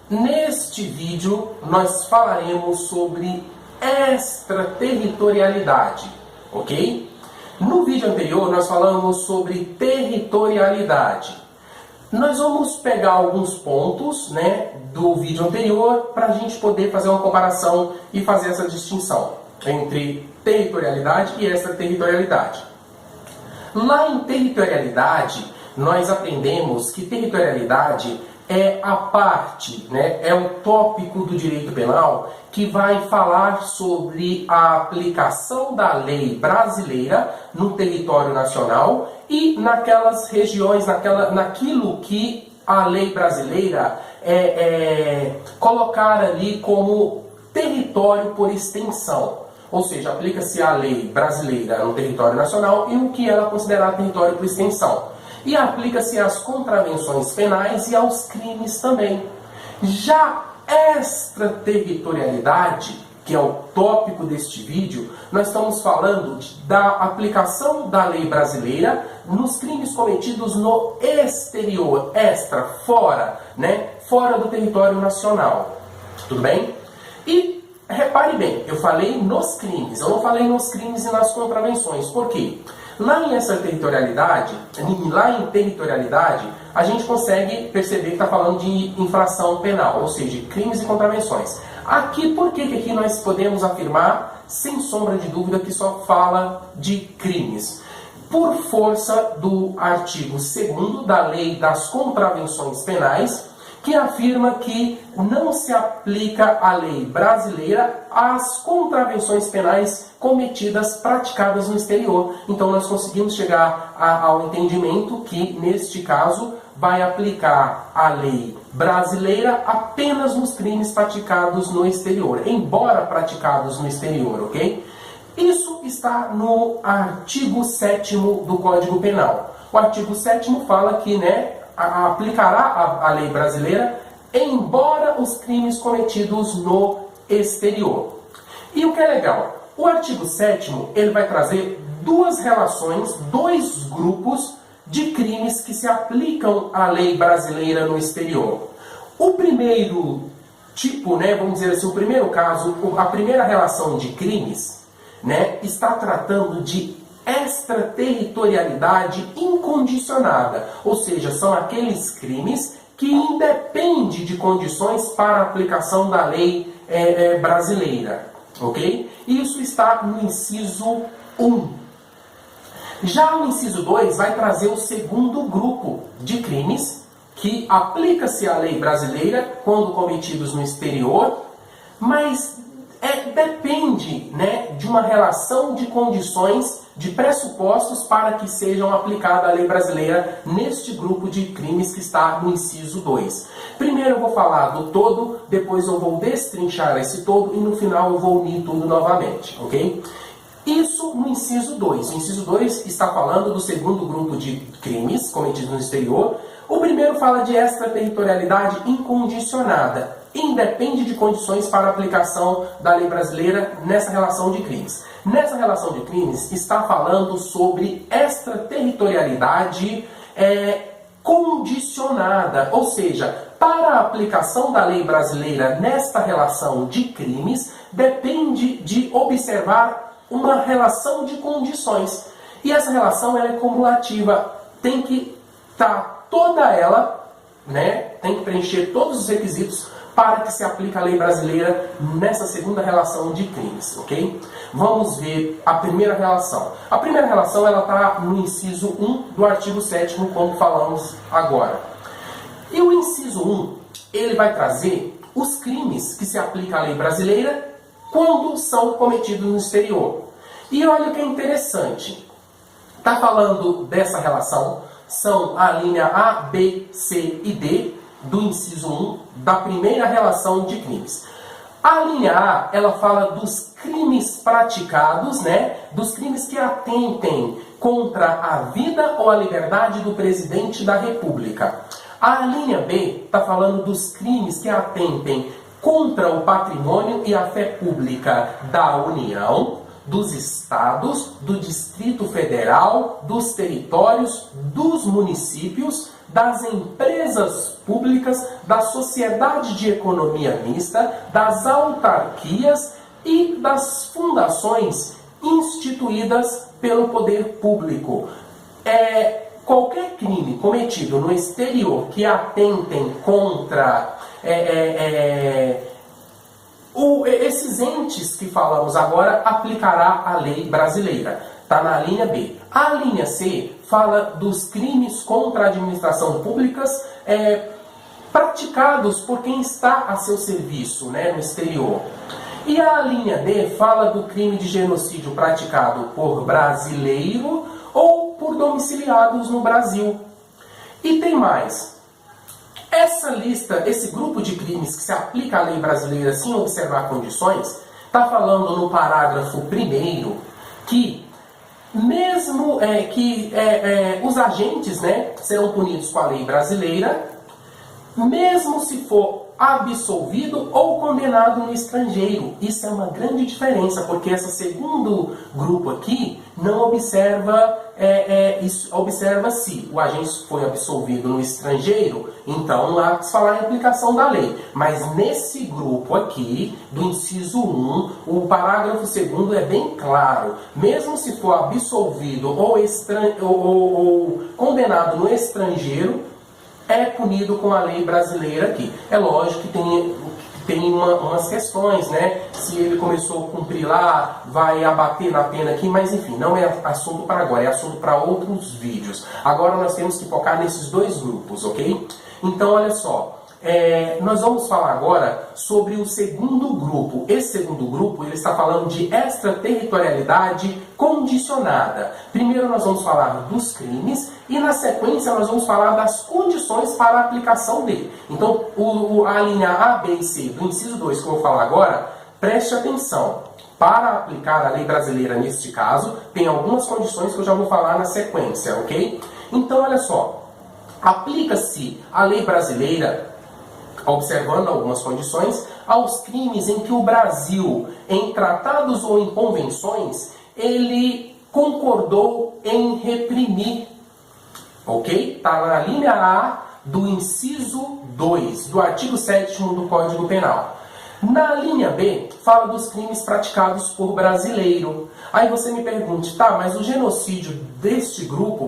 Neste vídeo nós falaremos sobre extraterritorialidade, ok? No vídeo anterior nós falamos sobre territorialidade. Nós vamos pegar alguns pontos, do vídeo anterior para a gente poder fazer uma comparação e fazer essa distinção entre territorialidade e extraterritorialidade. Lá em territorialidade, nós aprendemos que territorialidade é a parte, é o tópico do direito penal que vai falar sobre a aplicação da lei brasileira no território nacional e naquelas regiões, naquilo que a lei brasileira colocar ali como território por extensão. Ou seja, aplica-se a lei brasileira no território nacional e no que ela considerar território por extensão. E aplica-se às contravenções penais e aos crimes também. Já extraterritorialidade, que é o tópico deste vídeo, nós estamos falando da aplicação da lei brasileira nos crimes cometidos no exterior, fora do território nacional. Tudo bem? E repare bem, eu falei nos crimes, eu não falei nos crimes e nas contravenções. Por quê? Lá em territorialidade, a gente consegue perceber que está falando de infração penal, ou seja, crimes e contravenções. Aqui, por que aqui nós podemos afirmar, sem sombra de dúvida, que só fala de crimes? Por força do artigo 2º da Lei das Contravenções Penais, que afirma que não se aplica a lei brasileira às contravenções penais praticadas no exterior. Então nós conseguimos chegar ao entendimento que, neste caso, vai aplicar a lei brasileira apenas nos crimes praticados no exterior, embora praticados no exterior, ok? Isso está no artigo 7º do Código Penal. O artigo 7º fala que, aplicará a lei brasileira, embora os crimes cometidos no exterior. E o que é legal, o artigo 7º ele vai trazer duas relações, dois grupos de crimes que se aplicam à lei brasileira no exterior. O primeiro tipo, vamos dizer assim, o primeiro caso, a primeira relação de crimes, está tratando de extraterritorialidade incondicionada, ou seja, são aqueles crimes que independem de condições para a aplicação da lei brasileira, ok? Isso está no inciso 1. Já o inciso 2 vai trazer o segundo grupo de crimes que aplica-se a lei brasileira quando cometidos no exterior, mas depende de uma relação de condições, de pressupostos para que sejam aplicada a lei brasileira neste grupo de crimes que está no inciso 2. Primeiro eu vou falar do todo, depois eu vou destrinchar esse todo e no final eu vou unir tudo novamente, ok? Isso no inciso 2. O inciso 2 está falando do segundo grupo de crimes cometidos no exterior. O primeiro fala de extraterritorialidade incondicionada. Independe de condições para a aplicação da lei brasileira nessa relação de crimes. Nessa relação de crimes está falando sobre extraterritorialidade condicionada, ou seja, para a aplicação da lei brasileira nesta relação de crimes, depende de observar uma relação de condições. E essa relação ela é cumulativa, tem que estar toda ela, tem que preencher todos os requisitos para que se aplique a lei brasileira nessa segunda relação de crimes, ok? Vamos ver a primeira relação. A primeira relação ela está no inciso 1 do artigo 7º, como falamos agora. E o inciso 1, ele vai trazer os crimes que se aplicam à lei brasileira quando são cometidos no exterior. E olha o que é interessante. Está falando dessa relação, são a linha A, B, C e D, do inciso 1, da primeira relação de crimes. A linha A, ela fala dos crimes praticados, dos crimes que atentem contra a vida ou a liberdade do presidente da República. A linha B está falando dos crimes que atentem contra o patrimônio e a fé pública da União, dos estados, do Distrito Federal, dos territórios, dos municípios, das empresas públicas, da sociedade de economia mista, das autarquias e das fundações instituídas pelo poder público. Qualquer crime cometido no exterior que atentem contra esses entes que falamos agora, aplicará a lei brasileira. Está na linha B. A linha C fala dos crimes contra a administração públicas praticados por quem está a seu serviço, né, no exterior. E a linha D fala do crime de genocídio praticado por brasileiro ou por domiciliados no Brasil. E tem mais. Essa lista, esse grupo de crimes que se aplica à lei brasileira sem observar condições, está falando no parágrafo 1º que mesmo os agentes, né, serão punidos com a lei brasileira, mesmo se for absolvido ou condenado no estrangeiro. Isso é uma grande diferença, porque esse segundo grupo aqui não observa, observa se o agente foi absolvido no estrangeiro, então não há que falar em aplicação da lei. Mas nesse grupo aqui, do inciso 1, o parágrafo 2º é bem claro. Mesmo se for absolvido ou condenado no estrangeiro, é punido com a lei brasileira aqui. É lógico que tem umas questões, né? Se ele começou a cumprir lá, vai abater na pena aqui, mas enfim, não é assunto para agora, é assunto para outros vídeos. Agora nós temos que focar nesses dois grupos, ok? Então, olha só. Nós vamos falar agora sobre o segundo grupo. Esse segundo grupo, ele está falando de extraterritorialidade condicionada. Primeiro nós vamos falar dos crimes e na sequência nós vamos falar das condições para a aplicação dele. Então, a linha A, B e C do inciso 2 que eu vou falar agora, preste atenção. Para aplicar a lei brasileira neste caso, tem algumas condições que eu já vou falar na sequência, ok? Então, olha só. Aplica-se a lei brasileira, observando algumas condições, aos crimes em que o Brasil, em tratados ou em convenções, ele concordou em reprimir. Ok? Está na linha A do inciso 2, do artigo 7º do Código Penal. Na linha B, fala dos crimes praticados por brasileiro. Aí você me pergunte, tá, mas o genocídio deste grupo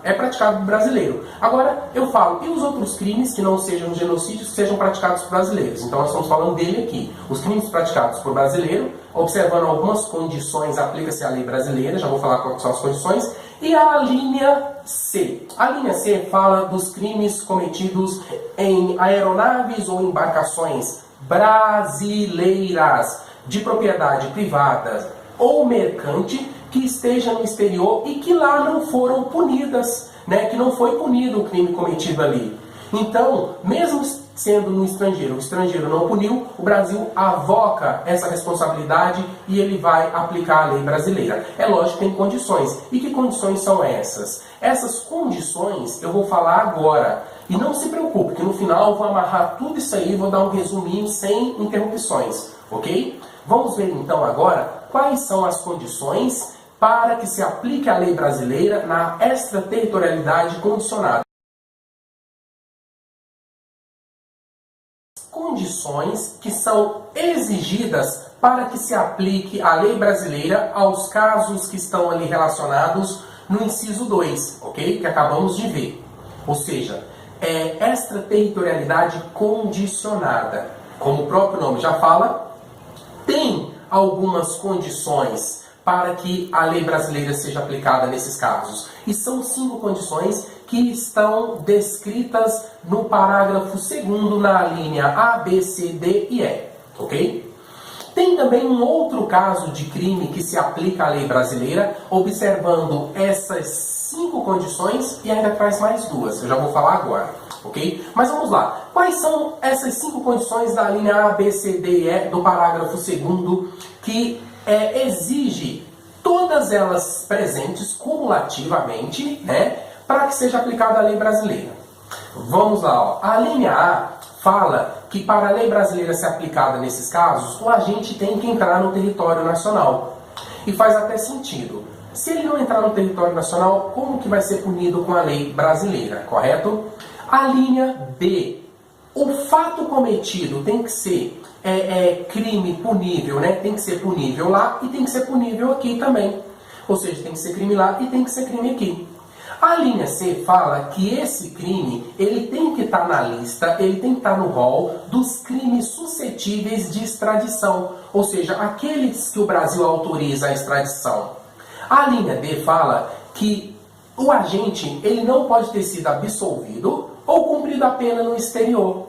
é praticado por brasileiro. Agora, eu falo, e os outros crimes que não sejam genocídios, que sejam praticados por brasileiros? Então, nós estamos falando dele aqui. Os crimes praticados por brasileiro, observando algumas condições, aplica-se a lei brasileira, já vou falar quais são as condições. E a linha C. A linha C fala dos crimes cometidos em aeronaves ou embarcações brasileiras de propriedade privada ou mercante que esteja no exterior e que lá não foram punidas, né? Que não foi punido o crime cometido ali. Então, mesmo sendo no estrangeiro, o estrangeiro não puniu, o Brasil avoca essa responsabilidade e ele vai aplicar a lei brasileira. É lógico que tem condições. E que condições são essas? Essas condições eu vou falar agora. E não se preocupe, que no final eu vou amarrar tudo isso aí e vou dar um resuminho sem interrupções, ok? Vamos ver então agora quais são as condições para que se aplique a lei brasileira na extraterritorialidade condicionada. Condições que são exigidas para que se aplique a lei brasileira aos casos que estão ali relacionados no inciso 2, ok? Que acabamos de ver. Ou seja, extraterritorialidade condicionada. Como o próprio nome já fala, tem algumas condições para que a lei brasileira seja aplicada nesses casos. E são 5 condições que estão descritas no parágrafo 2º na linha A, B, C, D e E. Ok? Tem também um outro caso de crime que se aplica à lei brasileira, observando essas 5 condições e ainda traz mais 2. Eu já vou falar agora. Ok? Mas vamos lá. Quais são essas 5 condições da linha A, B, C, D e E do parágrafo 2º que exige todas elas presentes cumulativamente, né, para que seja aplicada a lei brasileira? Vamos lá. Ó. A linha A fala que para a lei brasileira ser aplicada nesses casos, o agente tem que entrar no território nacional. E faz até sentido. Se ele não entrar no território nacional, como que vai ser punido com a lei brasileira, correto? A linha B. O fato cometido tem que ser crime punível, né? Tem que ser punível lá e tem que ser punível aqui também. Ou seja, tem que ser crime lá e tem que ser crime aqui. A linha C fala que esse crime, ele tem que estar na lista, ele tem que estar no rol dos crimes suscetíveis de extradição. Ou seja, aqueles que o Brasil autoriza a extradição. A linha D fala que o agente, ele não pode ter sido absolvido ou cumprido a pena no exterior.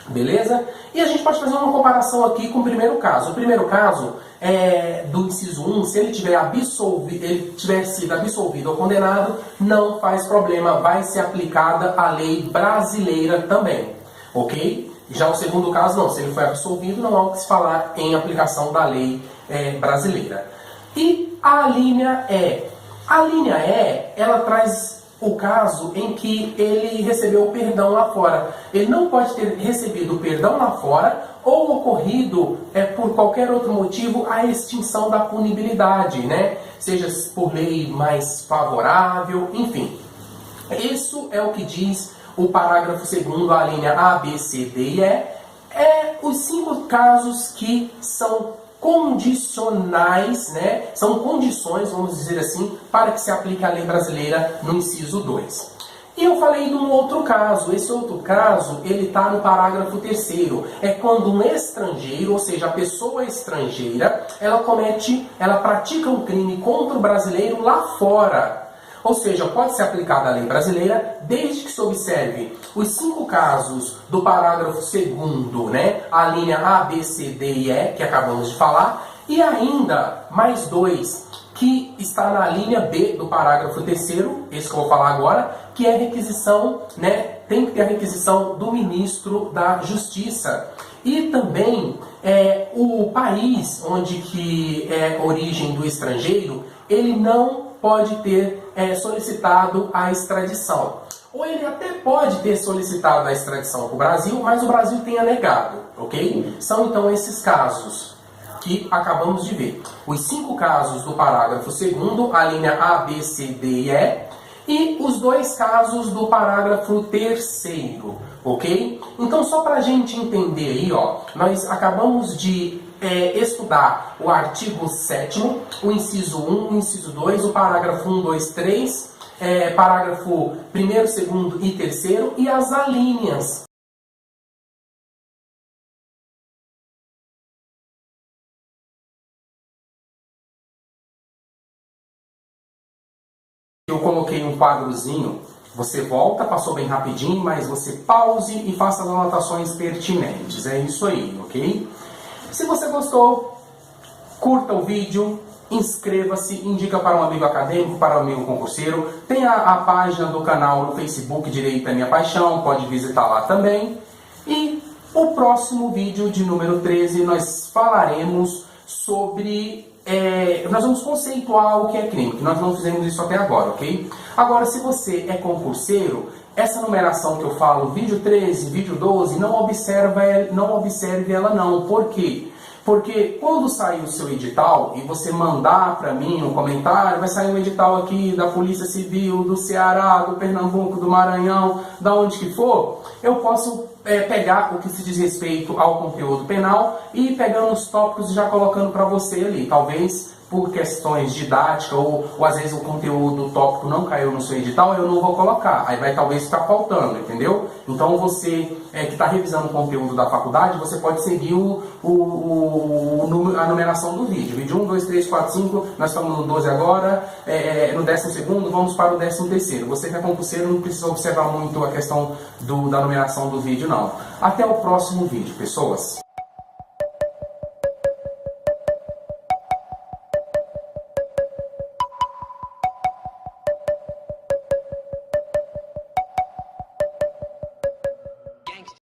Beleza? E a gente pode fazer uma comparação aqui com o primeiro caso. O primeiro caso é do inciso 1, se ele tiver sido absolvido ou condenado, não faz problema, vai ser aplicada a lei brasileira também. Ok? Já o segundo caso, não. Se ele foi absolvido, não há o que se falar em aplicação da lei brasileira. E a linha E. A linha E, ela traz o caso em que ele recebeu o perdão lá fora. Ele não pode ter recebido o perdão lá fora ou ocorrido por qualquer outro motivo a extinção da punibilidade, né? Seja por lei mais favorável, enfim. Isso é o que diz o parágrafo 2º, a linha A, B, C, D e E. Os 5 casos que são condicionais, né? São condições, vamos dizer assim, para que se aplique a lei brasileira no inciso 2. E eu falei de um outro caso. Esse outro caso, ele está no parágrafo 3º. É quando um estrangeiro, ou seja, a pessoa estrangeira, ela pratica um crime contra o brasileiro lá fora. Ou seja, pode ser aplicada a lei brasileira desde que se observe os 5 casos do parágrafo 2º, né? A linha A, B, C, D e E, que acabamos de falar, e ainda mais 2, que está na linha B do parágrafo 3º, esse que eu vou falar agora, que é a requisição, né? Tem que ter a requisição do ministro da Justiça. E também o país onde que é a origem do estrangeiro, ele não pode ter solicitado a extradição. Ou ele até pode ter solicitado a extradição para o Brasil, mas o Brasil tenha negado, ok? São então esses casos que acabamos de ver. Os 5 casos do parágrafo 2º, a linha A, B, C, D e E, e os 2 casos do parágrafo 3º, ok? Então, só para a gente entender aí, ó, nós acabamos de estudar o artigo 7º, o inciso 1, o inciso 2, o parágrafo 1, 2, 3, parágrafo 1º, 2º e 3º e as alíneas. Eu coloquei um quadrozinho, você volta, passou bem rapidinho, mas você pause e faça as anotações pertinentes. É isso aí, ok? Se você gostou, curta o vídeo, inscreva-se, indica para um amigo acadêmico, para um amigo concurseiro. Tem a página do canal no Facebook, Direito é Minha Paixão, pode visitar lá também. E o próximo vídeo, de número 13, nós falaremos sobre... nós vamos conceituar o que é crime, que nós não fizemos isso até agora, ok? Agora, se você é concurseiro, essa numeração que eu falo, vídeo 13, vídeo 12, não observe ela não. Por quê? Porque quando sair o seu edital e você mandar para mim um comentário, vai sair um edital aqui da Polícia Civil, do Ceará, do Pernambuco, do Maranhão, da onde que for, eu posso pegar o que se diz respeito ao conteúdo penal e pegando os tópicos e já colocando para você ali. Talvez por questões didáticas ou às vezes o conteúdo, o tópico não caiu no seu edital, eu não vou colocar. Aí vai talvez ficar faltando, entendeu? Então você que está revisando o conteúdo da faculdade, você pode seguir a numeração do vídeo. Vídeo 1, 2, 3, 4, 5, nós estamos no 12 agora, no 12º, vamos para o 13º. Você que é concurseiro não precisa observar muito a questão da numeração do vídeo, não. Até o próximo vídeo, pessoas!